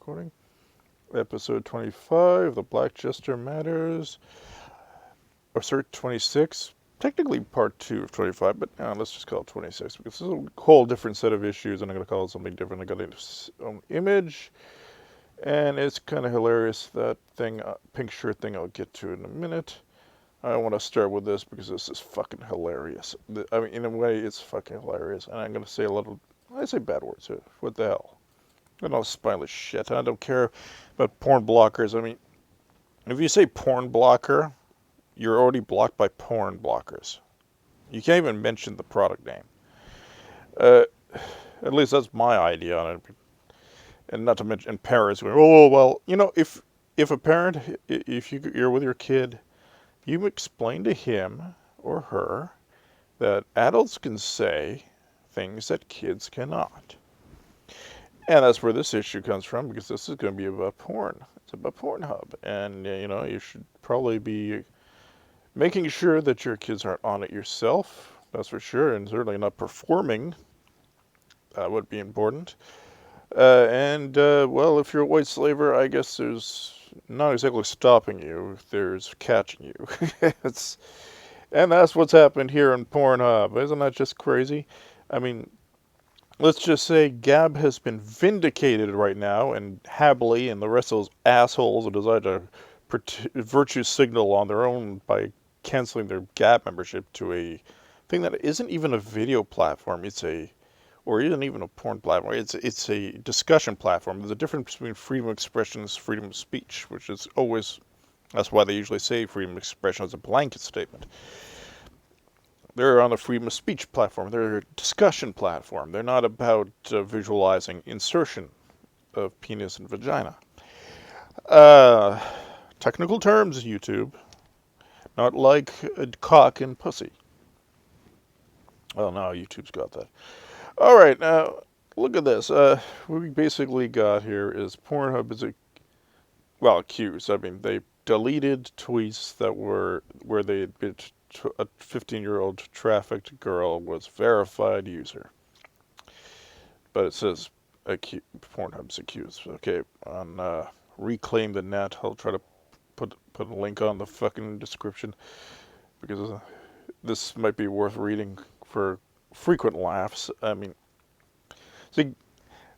recording. Episode 25, The Black Jester Matters. Or, sorry, 26. Technically part 2 of 25, but let's just call it 26 because it's a whole different set of issues and I'm going to call it something different. I got an image, and it's kind of hilarious, that thing, pink shirt thing I'll get to in a minute. I want to start with this because this is fucking hilarious. I mean, in a way, it's fucking hilarious. And I'm going to say I say bad words here. What the hell? I don't spineless shit. I don't care about porn blockers. I mean, if you say porn blocker, you're already blocked by porn blockers. You can't even mention the product name. At least that's my idea on it. And not to mention parents going, oh, well, if a parent, if you're with your kid, you explain to him or her that adults can say things that kids cannot. And that's where this issue comes from, because this is going to be about porn. It's about Pornhub. And, you should probably be making sure that your kids aren't on it yourself. That's for sure. And certainly not performing. That would be important. Well, if you're a white slaver, I guess there's not exactly stopping you. There's catching you. And that's what's happened here in Pornhub. Isn't that just crazy? I mean, let's just say Gab has been vindicated right now, and Habley and the rest of those assholes who decide to virtue signal on their own by canceling their Gab membership to a thing that isn't even a video platform. Or isn't even a porn platform. It's a discussion platform. There's a difference between freedom of expression and freedom of speech, which is always, that's why they usually say freedom of expression as a blanket statement. They're on the freedom of speech platform. They're a discussion platform. They're not about visualizing insertion of penis and vagina. Technical terms, YouTube. Not like cock and pussy. Oh, no, YouTube's got that. All right, now, look at this. What we basically got here is Pornhub is accused. I mean, they deleted tweets that were where they had been a 15-year-old trafficked girl was verified user. But it says Pornhub's accused. Okay, on Reclaim the Net, I'll try to put a link on the fucking description because this might be worth reading for frequent laughs. I mean, see,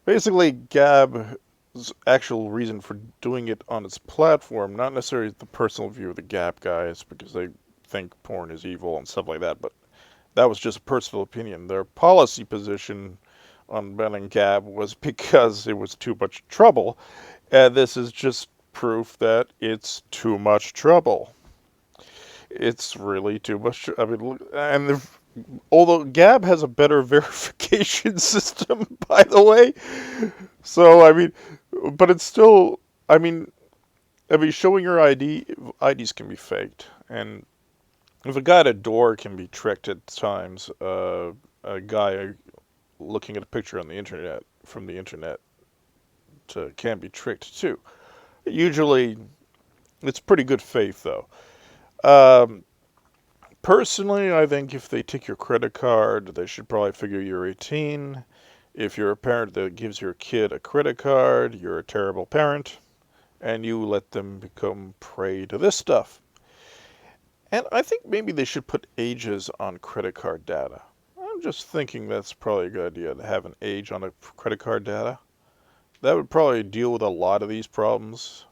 basically Gab's actual reason for doing it on its platform, not necessarily the personal view of the Gab guys, because they think porn is evil and stuff like that, but that was just a personal opinion. Their policy position on banning Gab was because it was too much trouble, and this is just proof that it's too much trouble. It's really too much. I mean, and although Gab has a better verification system, by the way, so I mean, but it's still, I mean, showing your IDs can be faked, and if a guy at a door can be tricked at times, a guy looking at a picture on the internet from the internet can be tricked too. Usually, it's pretty good faith though. Personally, I think if they take your credit card, they should probably figure you're 18. If you're a parent that gives your kid a credit card, you're a terrible parent, and you let them become prey to this stuff. And I think maybe they should put ages on credit card data. I'm just thinking that's probably a good idea to have an age on a credit card data. That would probably deal with a lot of these problems.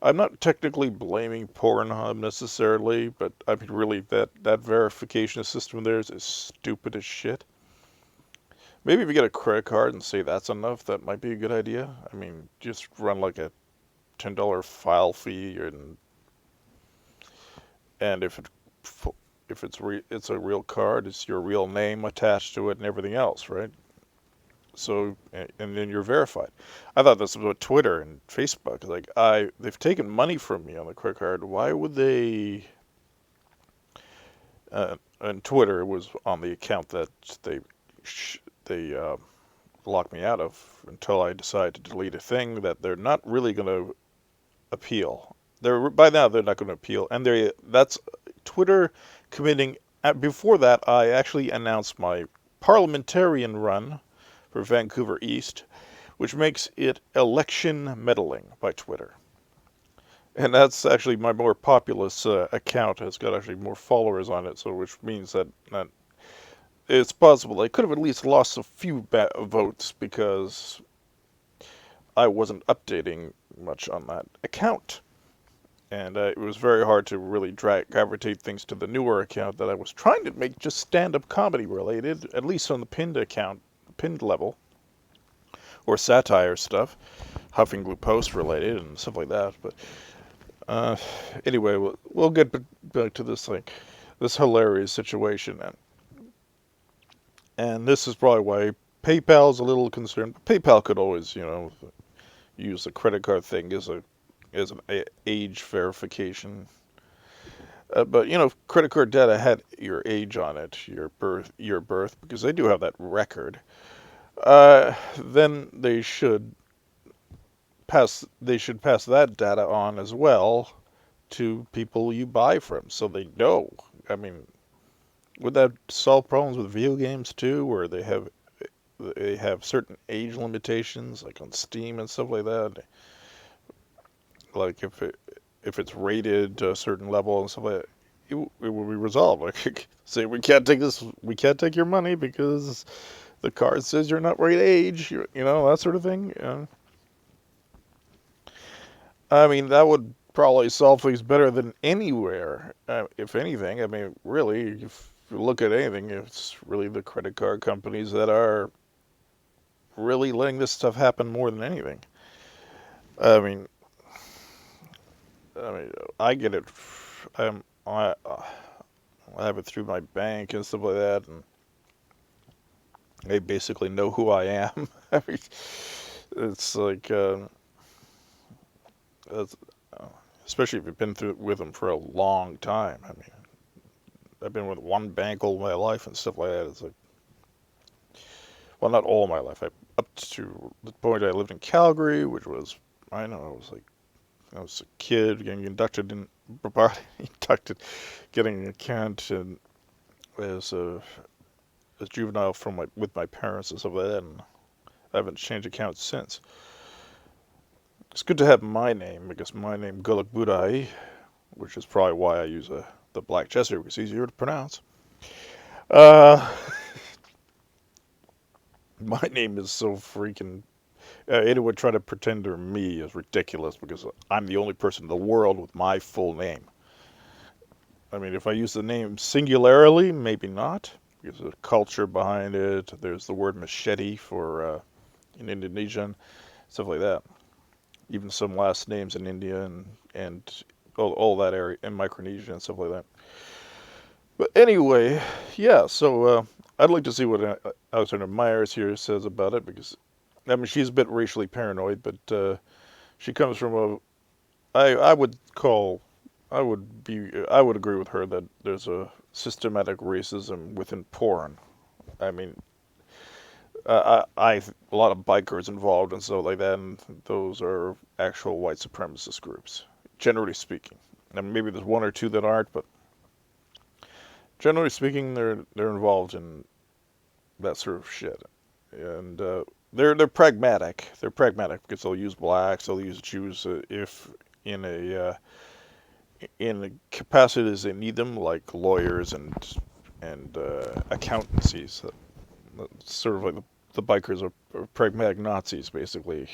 I'm not technically blaming Pornhub necessarily, but I mean, really, that verification system of theirs is stupid as shit. Maybe if you get a credit card and say that's enough, that might be a good idea. I mean, just run like a $10 file fee, and if it's a real card, it's your real name attached to it and everything else, right? So, and then you're verified. I thought this was with Twitter and Facebook. Like, they've taken money from me on the credit card. Why would they? And Twitter was on the account that they locked me out of until I decided to delete a thing that they're not really going to appeal. By now they're not going to appeal, and that's Twitter committing. Before that, I actually announced my parliamentarian run for Vancouver East, which makes it election meddling by Twitter. And that's actually my more populous account. Has got actually more followers on it, so which means that it's possible I could have at least lost a few votes because I wasn't updating much on that account. And it was very hard to really gravitate things to the newer account that I was trying to make just stand-up comedy related, at least on the pinned account, pinned level, or satire stuff, Huffing Blue Post related and stuff like that. But anyway, we'll get back to this thing, this hilarious situation, and this is probably why PayPal's a little concerned. PayPal could always, use the credit card thing as an age verification. But credit card data had your age on it, your birth, because they do have that record. Then they should pass that data on as well to people you buy from, so they know. I mean, would that solve problems with video games too, where they have certain age limitations, like on Steam and stuff like that? Like if it's rated to a certain level and stuff like that, it will be resolved. Like say we can't take your money because the card says you're not right age, that sort of thing. I mean, that would probably solve things better than anywhere, if anything. I mean, really, if you look at anything, it's really the credit card companies that are really letting this stuff happen more than anything. I mean, I get it. I have it through my bank and stuff like that, and they basically know who I am. I mean, it's like, especially if you've been with them for a long time. I mean, I've been with one bank all my life and stuff like that. It's like, well, not all my life. Up to the point I lived in Calgary, which was, I don't know, I was a kid getting getting an account and as a juvenile with my parents and stuff like that, and I haven't changed accounts since. It's good to have my name, because my name Gulak Budai, which is probably why I use the Black Chester, because it's easier to pronounce. My name is so freaking... anyone trying to pretend they're me is ridiculous, because I'm the only person in the world with my full name. I mean, if I use the name singularly, maybe not, because there's a culture behind it. There's the word machete for in Indonesian, stuff like that. Even some last names in India and all that area, in Micronesia and stuff like that. But anyway, yeah, so I'd like to see what Alexander Myers here says about it, because, I mean, she's a bit racially paranoid, but she comes from I would agree with her that there's a systematic racism within porn. I mean, a lot of bikers involved and stuff like that, and those are actual white supremacist groups, generally speaking. And maybe there's one or two that aren't, but generally speaking, they're involved in that sort of shit. And they're pragmatic. They're pragmatic because they'll use blacks, they'll use Jews if in a capacities they need them, like lawyers and accountancies. Sort of like the bikers are pragmatic Nazis, basically.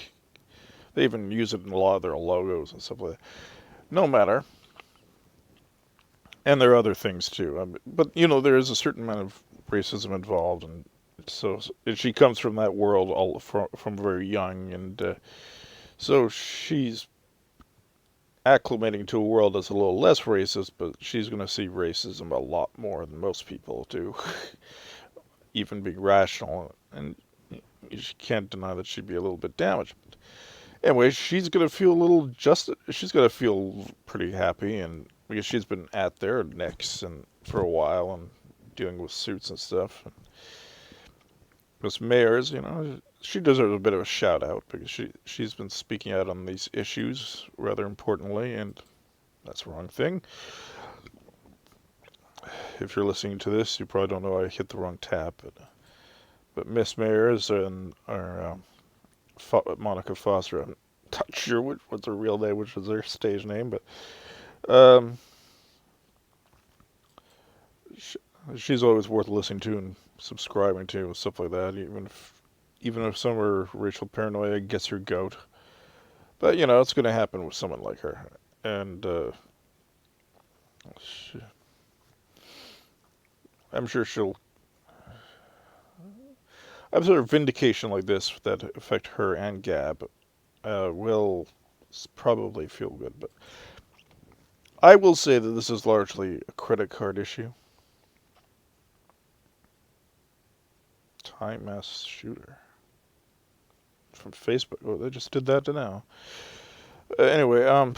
They even use it in a lot of their logos and stuff like that. No matter. And there are other things too. But, there is a certain amount of racism involved, and so she comes from that world all from very young, and so she's acclimating to a world that's a little less racist, but she's going to see racism a lot more than most people do, even being rational, and she can't deny that she'd be a little bit damaged. Anyway, she's going to feel she's going to feel pretty happy, and because she's been at their necks for a while and dealing with suits and stuff. And Miss Mayers, she deserves a bit of a shout out, because she's been speaking out on these issues rather importantly, and that's the wrong thing. If you're listening to this, you probably don't know I hit the wrong tab, but Miss Mayers and Monica Foster. I'm not sure what's her real name, which was her stage name, but um, she's always worth listening to and subscribing to and stuff like that. Even if some of her racial paranoia gets her goat, but it's going to happen with someone like her, and she, I'm sure she'll. I'm sure vindication like this that affect her and Gab will probably feel good, but I will say that this is largely a credit card issue. Time mass shooter from Facebook. Oh, they just did that now. Anyway,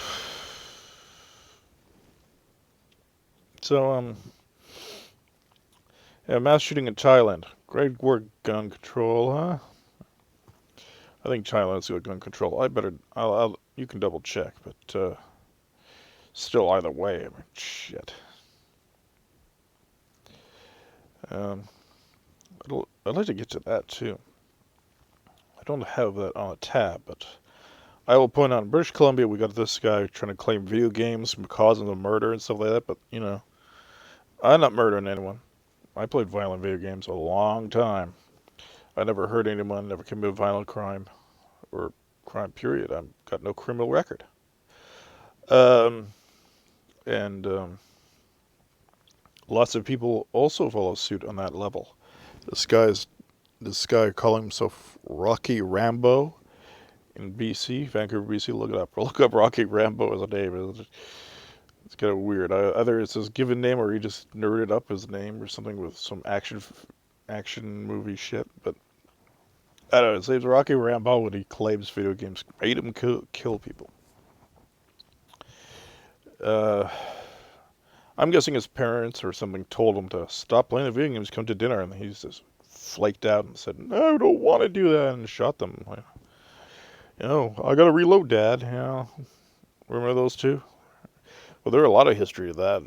so yeah, mass shooting in Thailand. Great work, gun control, huh? I think Thailand's got gun control. You can double check, but still, either way, I mean, shit. Um, I'd like to get to that too. I don't have that on a tab, but I will point out in British Columbia we got this guy trying to claim video games causing the murder and stuff like that. But I'm not murdering anyone. I played violent video games a long time. I never hurt anyone, never committed a violent crime or crime. Period. I've got no criminal record. Um, and lots of people also follow suit on that level. This guy calling himself Rocky Rambo in BC, Vancouver, BC. Look it up. Look up Rocky Rambo as a name. It's kind of weird. Either it's his given name or he just nerded up his name or something with some action movie shit. But I don't know. His name's Rocky Rambo when he claims video games made him kill people. I'm guessing his parents or something told him to stop playing the video games, come to dinner, and he's just flaked out and said, "No, I don't want to do that," and shot them. I gotta reload, Dad. Remember those two? Well, there are a lot of history of that.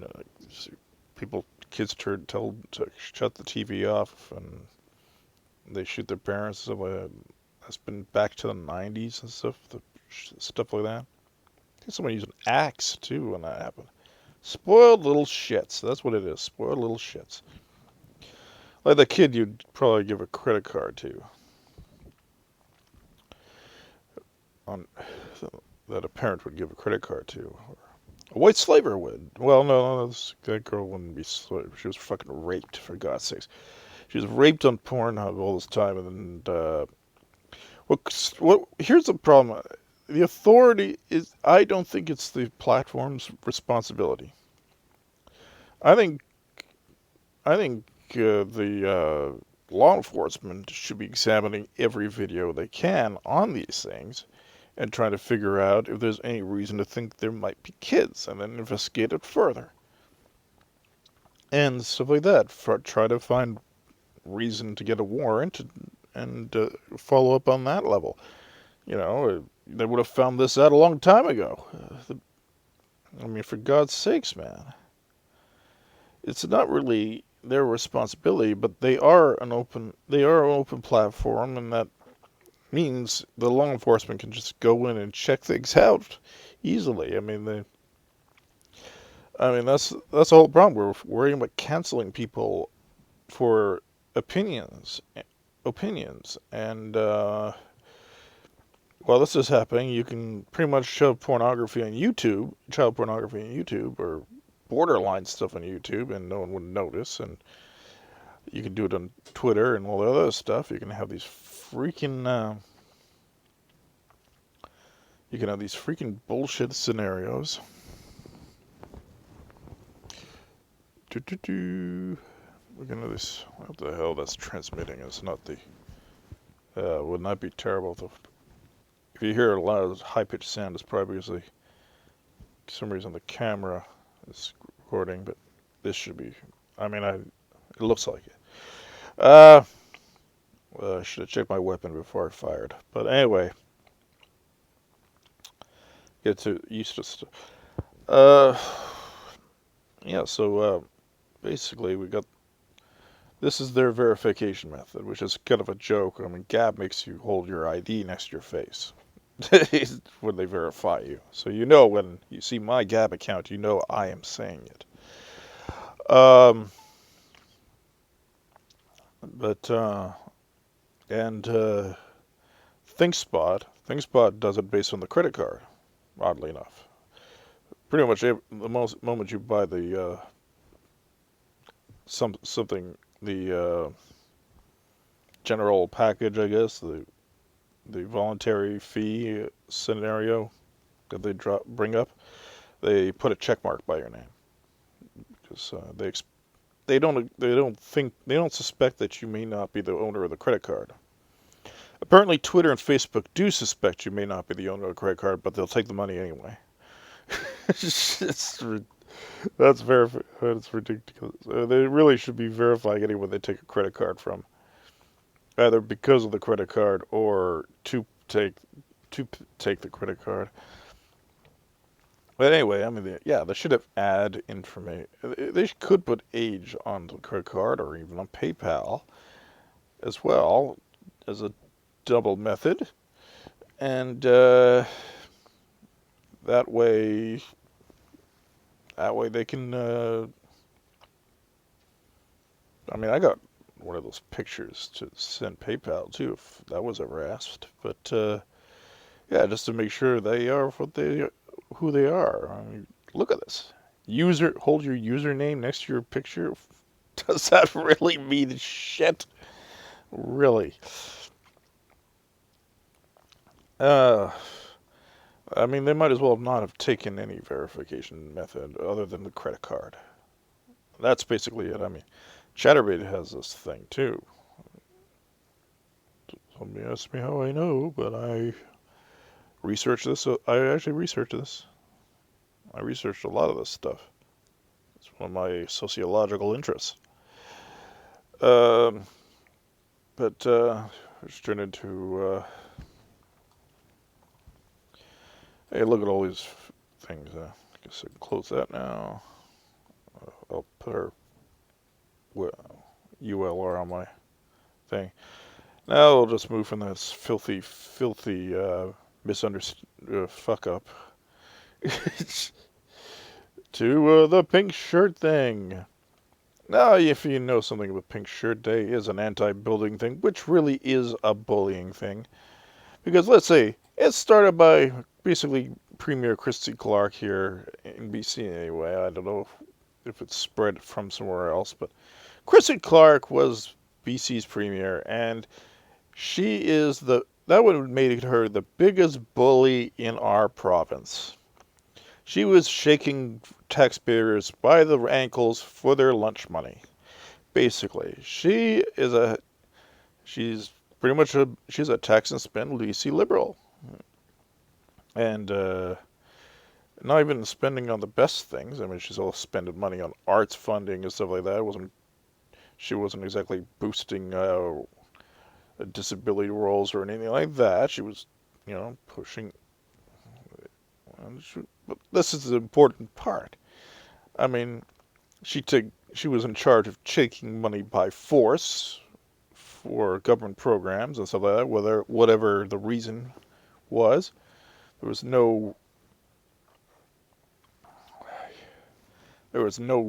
Kids told to shut the TV off, and they shoot their parents. So that's been back to the 90s and stuff like that. I think someone used an axe too when that happened. Spoiled little shits. That's what it is. Spoiled little shits. Like the kid you'd probably give a credit card to. That a parent would give a credit card to. A white slaver would. Well, no, that girl wouldn't be slave. She was fucking raped, for God's sakes. She was raped on Pornhub all this time, and here's the problem. The authority is, I don't think it's the platform's responsibility. I think the law enforcement should be examining every video they can on these things and trying to figure out if there's any reason to think there might be kids, and then investigate it further. And stuff like that. Try to find reason to get a warrant and follow up on that level. They would have found this out a long time ago. I mean, for God's sakes, man. It's not really their responsibility, but they are an open platform, and that means the law enforcement can just go in and check things out easily. I mean, that's the whole problem. We're worrying about canceling people for opinions, and while this is happening, you can pretty much shove pornography on YouTube, child pornography on YouTube, or borderline stuff on YouTube, and no one would notice. And you can do it on Twitter and all the other stuff. You can have these freaking bullshit scenarios. Look into this. What the hell? That's transmitting. It's not the. Wouldn't that be terrible? If you hear a lot of high-pitched sound, it's probably because for some reason the camera is recording, but this should be. It looks like it. I should have checked my weapon before I fired. But anyway, get to used to stuff. Yeah. So basically, we got This is their verification method, which is kind of a joke. I mean, Gab makes you hold your ID next to your face when they verify you. So you know when you see my Gab account, you know I am saying it. And ThinkSpot does it based on the credit card, oddly enough. Pretty much the moment you buy the the general package, I guess, the voluntary fee scenario that they bring up, they put a check mark by your name because they don't suspect that you may not be the owner of the credit card. Apparently, Twitter and Facebook do suspect you may not be the owner of the credit card, but they'll take the money anyway. That's ridiculous. They really should be verifying anyone they take a credit card from, either because of the credit card or to take the credit card. But anyway, I mean, they should have ad information. They could put age on the credit card or even on PayPal as well as a double method, and that way they can. I mean, I got one of those pictures to send PayPal too, if that was ever asked. But yeah, just to make sure they are who they are. I mean, look at this. Hold your username next to your picture. Does that really mean shit? Really? I mean, they might as well not have taken any verification method other than the credit card. That's basically it. I mean, Chatterbait has this thing too. Somebody asked me how I know, but I researched this. I actually researched this. I researched a lot of this stuff. It's one of my sociological interests. But it's turned into. Hey, look at all these things. I guess I can close that now. I'll put our ULR on my thing. Now we'll just move from this filthy fuck up to the pink shirt thing. Now, if you know something about Pink Shirt Day, is an anti-bullying thing, which really is a bullying thing. Because let's say it started by basically Premier Christy Clark here in BC anyway. I don't know if it's spread from somewhere else, but Christy Clark was BC's premier, and she is that would have made her the biggest bully in our province. She was shaking taxpayers by the ankles for their lunch money. Basically, she's pretty much she's a tax and spend Lucy liberal, and not even spending on the best things. I mean, she's all spending money on arts funding and stuff like that. She wasn't exactly boosting disability roles or anything like that. She was, pushing. But this is the important part. I mean, she was in charge of taking money by force for government programs and stuff like that, whatever the reason was. There was no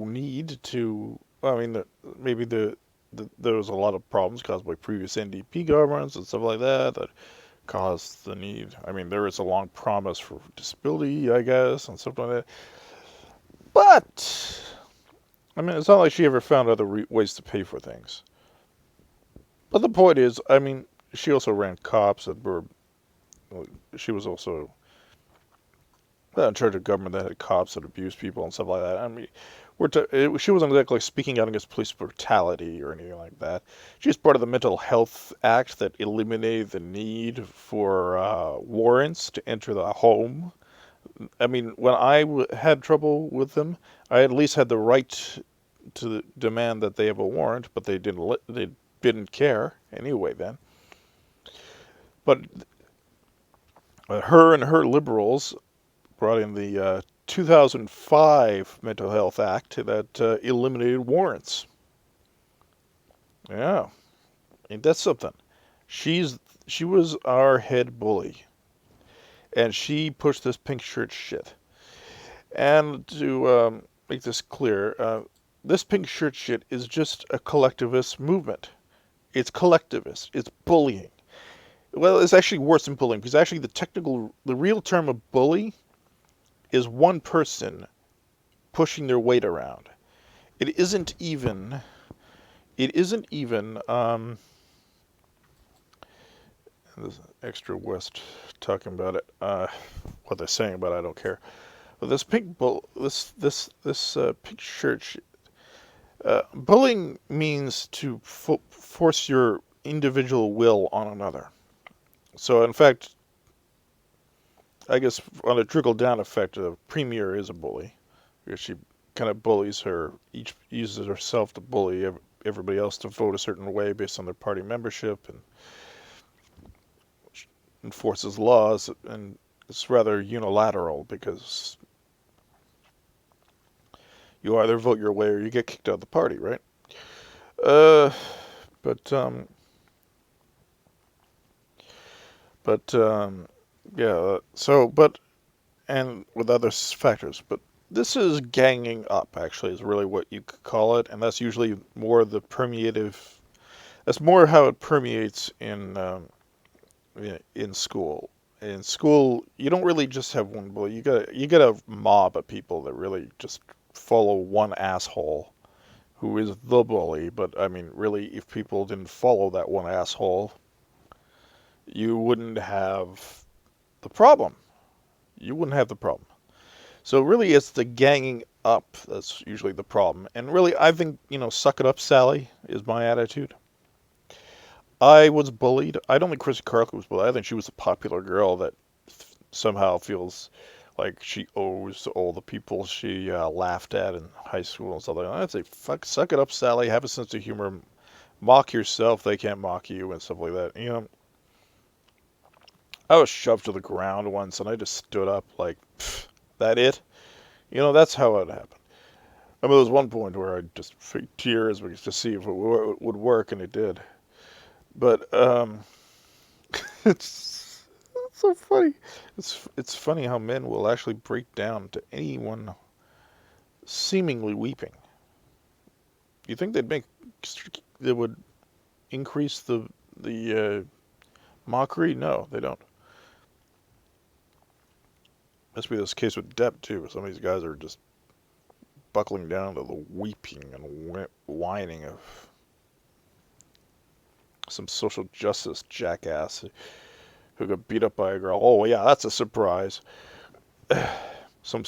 need to. I mean, maybe there was a lot of problems caused by previous NDP governments and stuff like that caused the need. I mean, there is a long promise for disability, I guess, and stuff like that. But I mean, it's not like she ever found other ways to pay for things. But the point is, I mean, she also ran cops that were. She was also in charge of government that had cops that abused people and stuff like that. I mean, she wasn't exactly speaking out against police brutality or anything like that. She was part of the Mental Health Act that eliminated the need for warrants to enter the home. I mean, when I had trouble with them, I at least had the right to demand that they have a warrant, but they didn't care anyway then. But her and her liberals brought in the 2005 Mental Health Act that eliminated warrants. Yeah, ain't that something? She's she was our head bully, and she pushed this pink shirt shit. And to make this clear, this pink shirt shit is just a collectivist movement. It's collectivist. It's bullying. Well, it's actually worse than bullying because actually the real term of bully is one person pushing their weight around. It isn't even. It isn't even. There's extra West talking about it. What they're saying about it, I don't care. But this pink shirt. Bullying means to force your individual will on another. So, in fact, I guess on a trickle down effect, the premier is a bully because she kind of bullies her. Each uses herself to bully everybody else to vote a certain way based on their party membership and enforces laws. And it's rather unilateral because you either vote your way or you get kicked out of the party, right? Uh, but but yeah. So, but and with other factors, but this is ganging up. Actually, is really what you could call it, and that's usually more the permeative. That's more how it permeates in school. In school, you don't really just have one bully. You got a mob of people that really just follow one asshole who is the bully. But I mean, really, if people didn't follow that one asshole, you wouldn't have the problem. You wouldn't have the problem. So really, it's the ganging up that's usually the problem. And really, I think, suck it up, Sally, is my attitude. I was bullied. I don't think Chris Carlin was bullied. I think she was a popular girl that somehow feels like she owes all the people she laughed at in high school and stuff like that. I'd say, fuck, suck it up, Sally. Have a sense of humor. Mock yourself. They can't mock you and stuff like that. I was shoved to the ground once and I just stood up like, that it? That's how it happened. I mean, there was one point where I just faked tears because to see if it would work, and it did. But it's so funny. It's funny how men will actually break down to anyone seemingly weeping. You think they would increase the mockery? No, they don't. Must be this case with Depp too. Some of these guys are just buckling down to the weeping and whining of some social justice jackass who got beat up by a girl. Oh yeah, that's a surprise. Some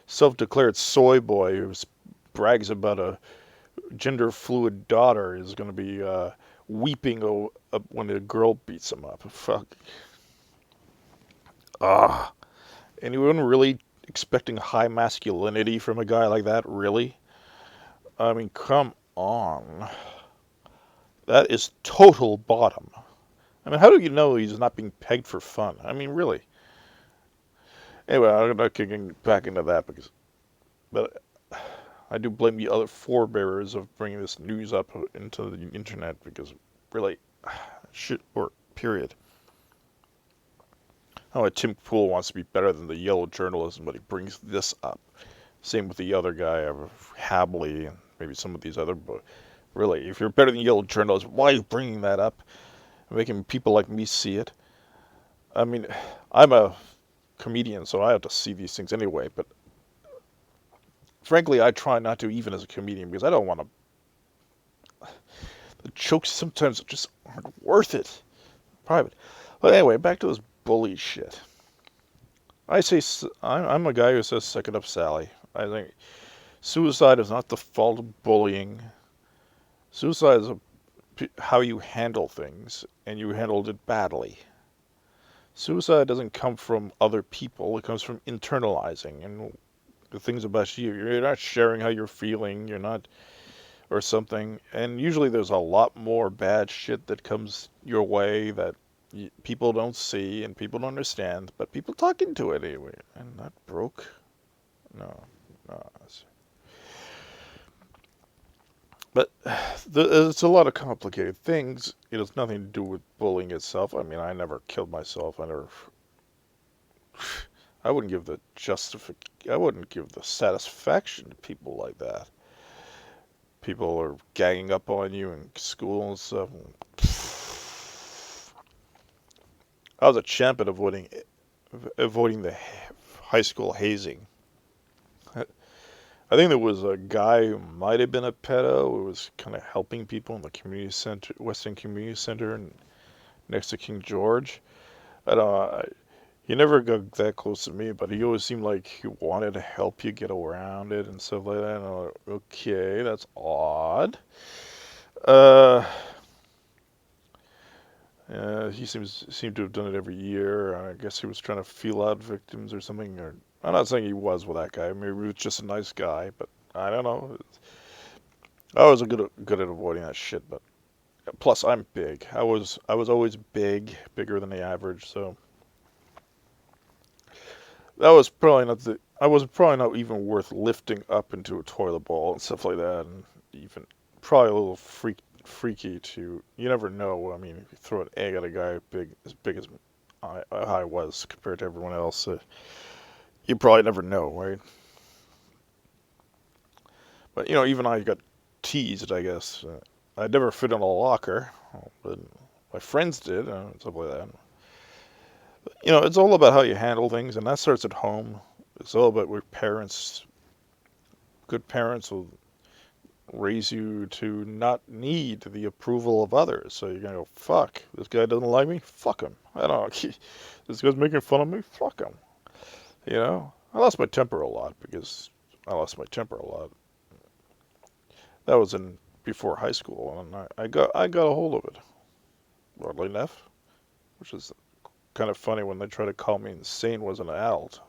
self-declared soy boy who brags about a gender fluid daughter is going to be weeping when a girl beats him up. Fuck. Ah. Anyone really expecting high masculinity from a guy like that? Really? I mean, come on. That is total bottom. I mean, how do you know he's not being pegged for fun? I mean, really. Anyway, I'm not getting back into that but I do blame the other forebearers of bringing this news up into the internet because really, shit work. Period. Oh, Tim Pool wants to be better than the yellow journalism, but he brings this up. Same with the other guy, Habley, and maybe some of these other. But really, if you're better than yellow journalism, why are you bringing that up? Making people like me see it. I mean, I'm a comedian, so I have to see these things anyway. But frankly, I try not to, even as a comedian, because I don't want to. The jokes sometimes just aren't worth it. Private. But anyway, back to this bully shit. I say I'm a guy who says suck it up, Sally. I think suicide is not the fault of bullying. Suicide is how you handle things, and you handled it badly. Suicide doesn't come from other people. It comes from internalizing and the things about you. You're not sharing how you're feeling. You're not, or something. And usually there's a lot more bad shit that comes your way that people don't see and people don't understand, but people talk into it anyway. And not broke. No, no. But it's a lot of complicated things. It has nothing to do with bullying itself. I mean, I never killed myself. I wouldn't give I wouldn't give the satisfaction to people like that. People are ganging up on you in school and stuff. I was a champ at avoiding the high school hazing. I think there was a guy who might have been a pedo who was kind of helping people in the community center, Western Community Center, and next to King George. I don't know. He never got that close to me, but he always seemed like he wanted to help you get around it and stuff like that. And I'm like, okay, that's odd. Uh, he seemed to have done it every year. I guess he was trying to feel out victims or something. Or I'm not saying he was with that guy. Maybe he was just a nice guy, but I don't know. I was good at avoiding that shit. But plus, I'm big. I was always bigger than the average. So that was probably not the. I was probably not even worth lifting up into a toilet bowl and stuff like that, and even probably a little freaky to. You never know. I mean, if you throw an egg at a guy as big as I was compared to everyone else, you probably never know, right? But even I got teased. I guess I never fit in a locker, but my friends did, and stuff like that. It's all about how you handle things, and that starts at home. It's all about what parents, good parents will raise you to not need the approval of others. So you're going to go, fuck, this guy doesn't like me? Fuck him. I don't know. This guy's making fun of me? Fuck him. I lost my temper a lot because I lost my temper a lot. That was before high school, and I got a hold of it, oddly enough, which is kind of funny when they try to call me insane was an adult.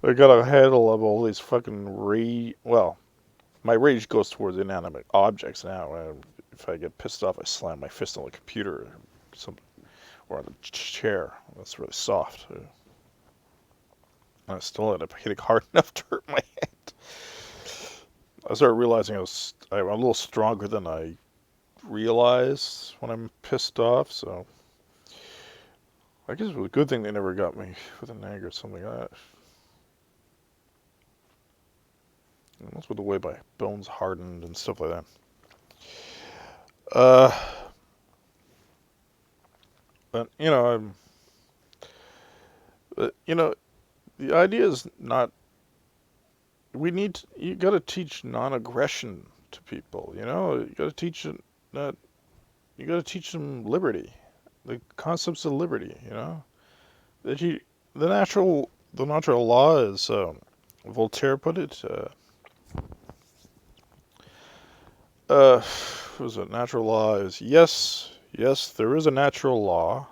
I got a handle of all these fucking rage. Well, my rage goes towards inanimate objects now. If I get pissed off, I slam my fist on the computer or on the chair. That's really soft. And I still end up hitting hard enough to hurt my head. I started realizing I'm a little stronger than I realize when I'm pissed off, so I guess it was a good thing they never got me with an egg or something like that. And that's with the way my bones hardened and stuff like that. But the idea is not. You got to teach non-aggression to people. You got to teach that. You got to teach them liberty, the concepts of liberty. That the natural law is, Voltaire put it. Was it natural law is yes, there is a natural law.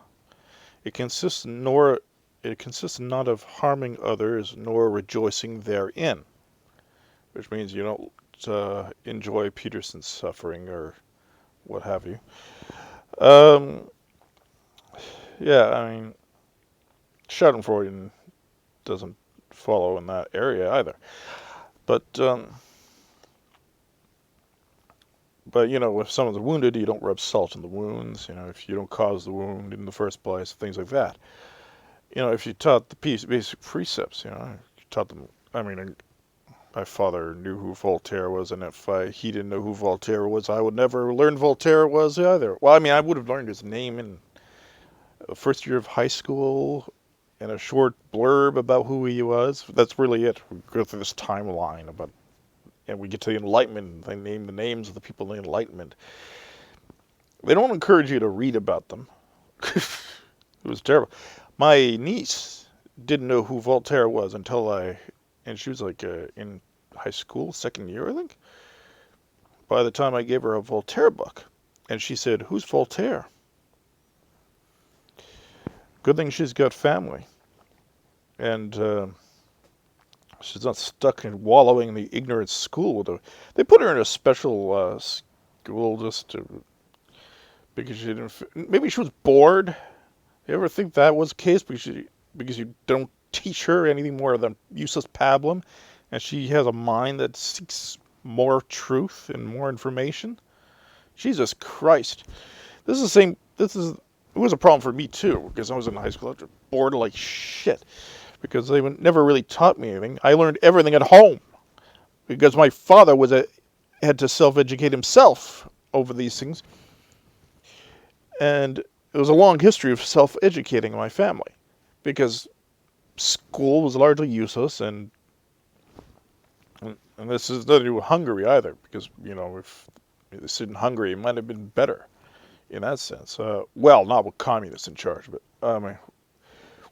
It consists not of harming others nor rejoicing therein, which means you don't enjoy Peterson's suffering or what have you. Yeah, I mean, Schadenfreude doesn't follow in that area either. But if someone's wounded, you don't rub salt in the wounds. If you don't cause the wound in the first place, things like that. If you taught the basic precepts, you taught them. I mean, my father knew who Voltaire was, and if he didn't know who Voltaire was, I would never learn Voltaire was either. Well, I mean, I would have learned his name in the first year of high school and a short blurb about who he was. That's really it. We go through this timeline and we get to the Enlightenment. They name the names of the people in the Enlightenment. They don't encourage you to read about them. It was terrible. My niece didn't know who Voltaire was and she was like in high school, second year, I think. By the time I gave her a Voltaire book, and she said, "Who's Voltaire?" Good thing she's got family, and she's not stuck in wallowing in the ignorant school. They put her in a special school because she didn't. Maybe she was bored. You ever think that was the case? Because you don't teach her anything more than useless pablum, and she has a mind that seeks more truth and more information. Jesus Christ. This is the same, it was a problem for me too, because I was in high school, I was bored like shit, because they never really taught me anything. I learned everything at home, because my father had to self-educate himself over these things, and it was a long history of self-educating my family, because school was largely useless, and this is nothing to do with Hungary either, because, if this in Hungary, it might have been better in that sense. Well, not with communists in charge, but,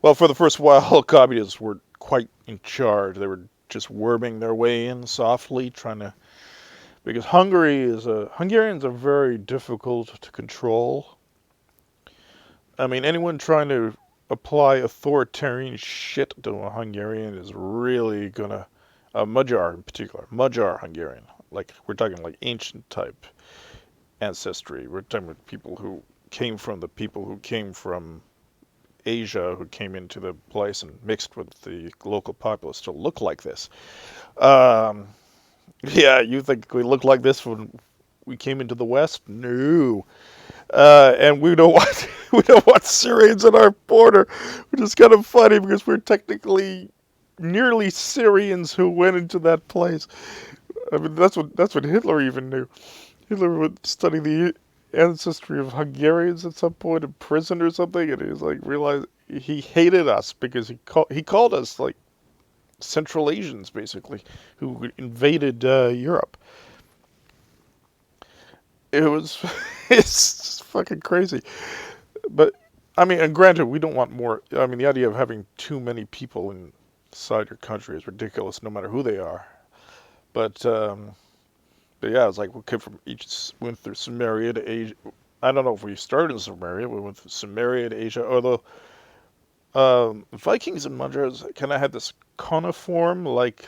well, for the first while, communists were quite in charge. They were just worming their way in softly, trying to, because Hungarians are very difficult to control. I mean, anyone trying to apply authoritarian shit to a Hungarian is really gonna, Magyar in particular, Magyar Hungarian, like we're talking like ancient type ancestry. We're talking about people who came from the people who came from Asia, who came into the place and mixed with the local populace to look like this. Um, yeah, you think we looked like this when we came into the West? No. And we don't want we don't want Syrians at our border, which is kind of funny because we're technically nearly Syrians who went into that place. I mean, that's what Hitler even knew. Hitler would study the ancestry of Hungarians at some point in prison or something, and he was like realized he hated us because he called us like Central Asians basically who invaded Europe. It was it's fucking crazy. But I mean, and granted, we don't want more. I mean, the idea of having too many people inside your country is ridiculous, no matter who they are. But but yeah, it's like we came from each went through Samaria to Asia. I don't know if we started in Samaria. We went through Samaria to Asia. Although Vikings and Magyars kind of had this cuneiform, like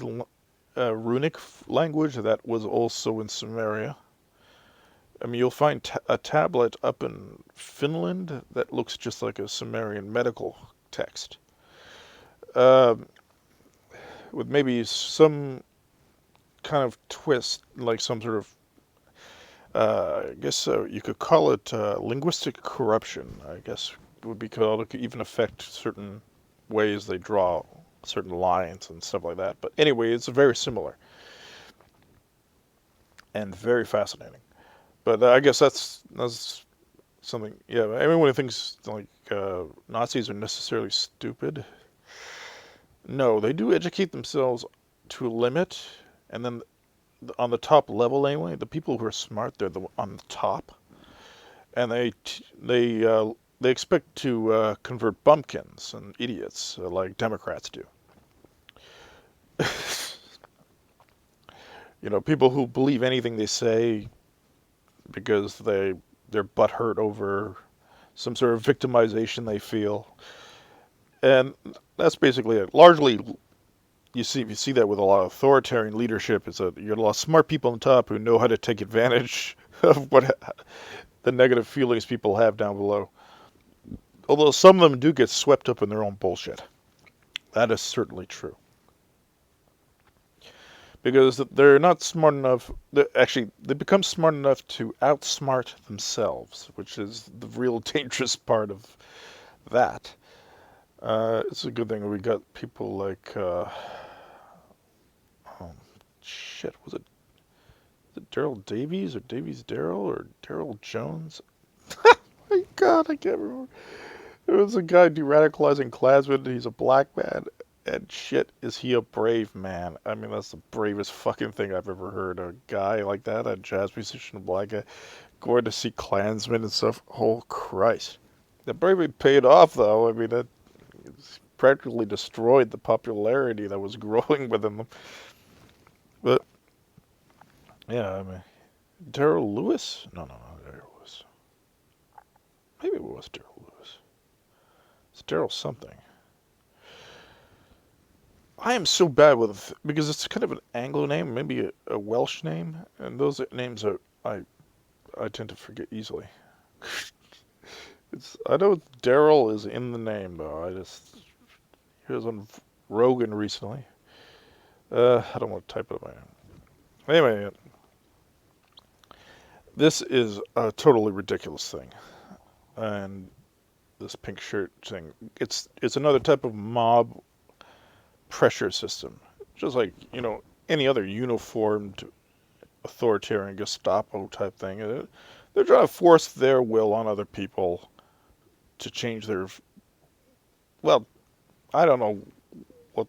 runic language that was also in Samaria. I mean, you'll find a tablet up in Finland that looks just like a Sumerian medical text, uh, with maybe some kind of twist, like some sort of, I guess you could call it linguistic corruption, I guess would be called. It could even affect certain ways they draw certain lines and stuff like that. But anyway, it's very similar and very fascinating. But I guess that's something. Yeah, everyone thinks like Nazis are necessarily stupid. No, they do educate themselves to a limit, and then on the top level anyway, the people who are smart, they're on the top, and they expect to convert bumpkins and idiots like Democrats do. People who believe anything they say because they're butthurt over some sort of victimization they feel, and that's basically it. Largely, you see that with a lot of authoritarian leadership. Is that you got a lot of smart people on top who know how to take advantage of what the negative feelings people have down below. Although some of them do get swept up in their own bullshit. That is certainly true. Because they're not smart enough. Actually, they become smart enough to outsmart themselves, which is the real dangerous part of that. It's a good thing we got people like, oh, shit, was it Daryl Davies or Davies Daryl or Daryl Jones? My God, I can't remember. There was a guy de-radicalizing Klansmen. He's a black man. And shit, is he a brave man? I mean, that's the bravest fucking thing I've ever heard. A guy like that, a jazz musician, a black guy, going to see Klansmen and stuff. Oh, Christ. The bravery paid off, though. I mean, that practically destroyed the popularity that was growing within them. But, yeah, I mean, Daryl Lewis? No, Daryl Lewis. Maybe it was Daryl Lewis. It's Daryl something. I am so bad with because it's kind of an Anglo name, maybe a Welsh name, and those names I tend to forget easily. I know Daryl is in the name though. He was on Rogan recently. I don't want to type it up. Anyway, this is a totally ridiculous thing, and this pink shirt thing, it's another type of mob pressure system, just like any other uniformed authoritarian Gestapo type thing. They're trying to force their will on other people to change their, well, I don't know what,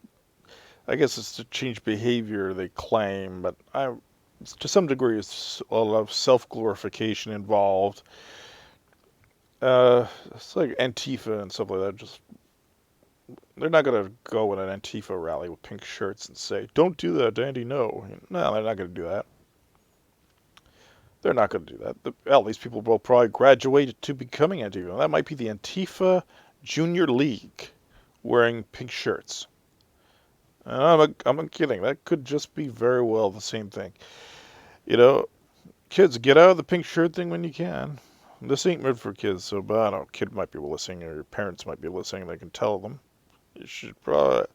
I guess it's to change behavior they claim, but to some degree it's a lot of self-glorification involved. It's like Antifa and stuff like that. Just they're not gonna go in an Antifa rally with pink shirts and say, "Don't do that, Andy." No, they're not gonna do that. They're not gonna do that. Well, these people will probably graduate to becoming Antifa. That might be the Antifa Junior League, wearing pink shirts. And I'm not kidding. That could just be very well the same thing. Kids, get out of the pink shirt thing when you can. This ain't meant for kids, so but I don't know, kid might be listening, or your parents might be listening, they can tell them. You should probably...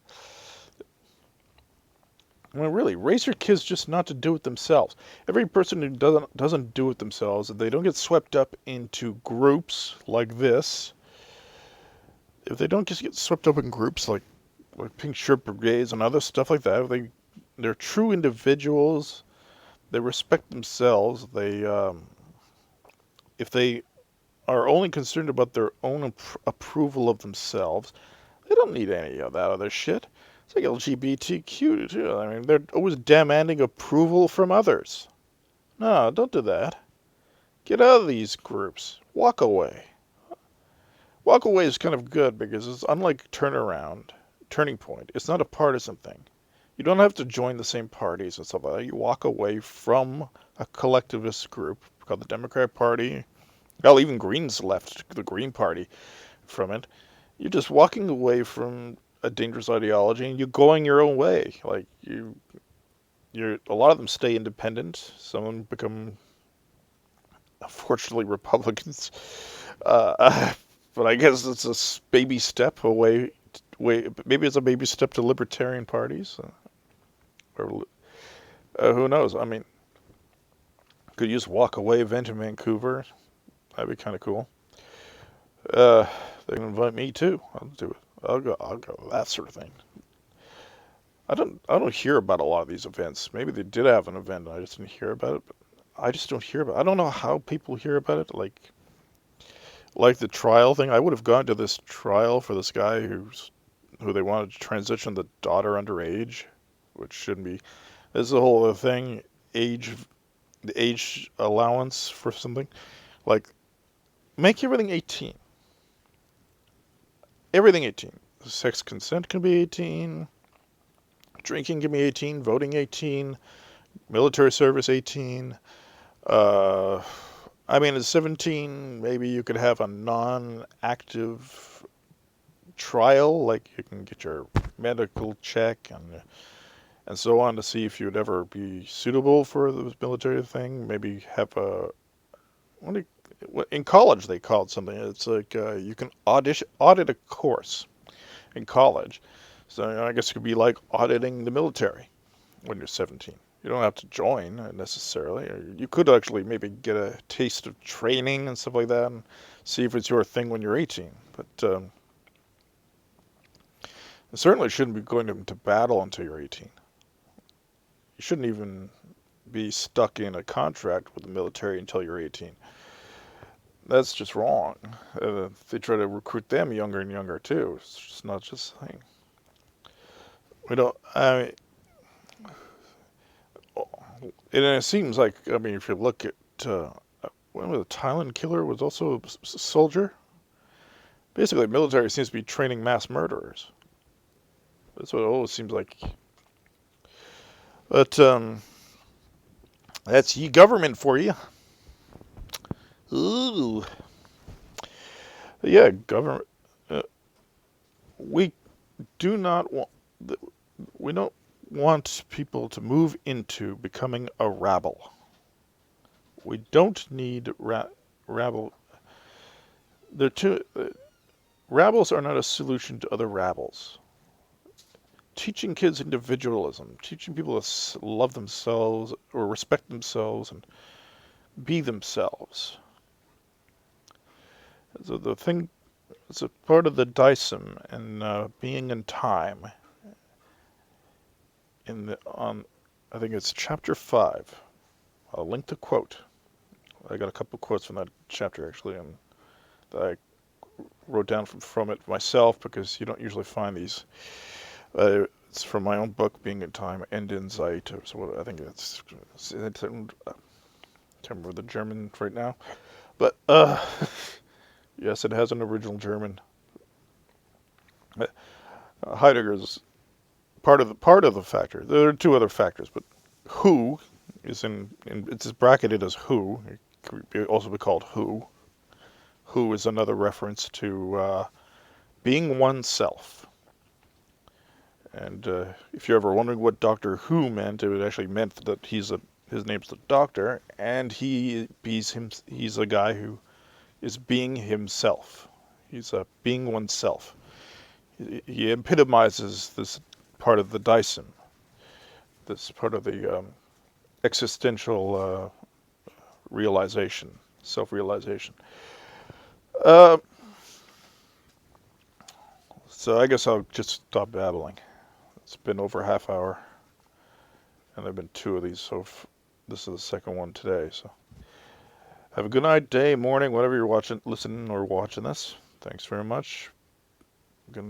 I mean, really, raise your kids just not to do it themselves. Every person who doesn't do it themselves, if they don't get swept up into groups like this, if they don't just get swept up in groups like pink shirt brigades and other stuff like that, if they're true individuals, they respect themselves, if they are only concerned about their own approval of themselves, they don't need any of that other shit. It's like LGBTQ too. I mean, they're always demanding approval from others. No, don't do that. Get out of these groups. Walk away. Walk away is kind of good because it's unlike Turning Point. It's not a partisan thing. You don't have to join the same parties and stuff like that. You walk away from a collectivist group called the Democratic Party. Well, even Greens left the Green Party from it. You're just walking away from a dangerous ideology and you're going your own way. Like you're a lot of them stay independent. Some of them become, unfortunately, Republicans. But I guess it's a baby step away. Maybe it's a baby step to libertarian parties. Or who knows? I mean, could you just walk away, event in Vancouver? That'd be kind of cool. They can invite me too. I'll do it. I'll go. That sort of thing. I don't hear about a lot of these events. Maybe they did have an event and I just didn't hear about it. But I just don't hear about it. I don't know how people hear about it. Like the trial thing. I would have gone to this trial for this guy who they wanted to transition the daughter underage, which shouldn't be. There's the whole other thing. The age allowance for something. Like, make everything 18. Everything 18. Sex consent can be 18. Drinking can be 18. Voting 18. Military service 18. I mean, at 17, maybe you could have a non-active trial, like you can get your medical check and so on to see if you'd ever be suitable for the military thing. Maybe have in college they call it something. It's like you can audit a course in college. So I guess it could be like auditing the military when you're 17. You don't have to join necessarily. You could actually maybe get a taste of training and stuff like that and see if it's your thing when you're 18. But you certainly shouldn't be going into battle until you're 18. You shouldn't even be stuck in a contract with the military until you're 18. That's just wrong. They try to recruit them younger and younger too. It's just not just a thing. And it seems like, I mean, if you look at, when the Thailand killer was also a soldier? Basically, the military seems to be training mass murderers. That's what it always seems like. But, that's government for you. Ooh. Yeah, government. We don't want people to move into becoming a rabble. We don't need rabble. Rabbles are not a solution to other rabbles. teaching kids individualism, teaching people to love themselves or respect themselves and be themselves. So the thing, it's a part of the Dysum and being in time. I think it's chapter 5. I'll link the quote. I got a couple quotes from that chapter actually, and that I wrote down from it myself because you don't usually find these. It's from my own book, Being in Time, End in Zeit. So I think I can't remember the German right now, but yes, it has an original German. Heidegger's part of the factor. There are two other factors, but who is it's bracketed as who. It could also be called who. Who is another reference to being oneself. And if you're ever wondering what Doctor Who meant, it actually meant that his name's the Doctor, and he's a guy who is being himself. He's being oneself. He epitomizes this part of the Dyson, this part of the existential realization, self-realization. So I guess I'll just stop babbling. It's been over a half hour, and there have been 2 of these, so this is the second one today. So have a good night, day, morning, whatever you're listening or watching this. Thanks very much. Good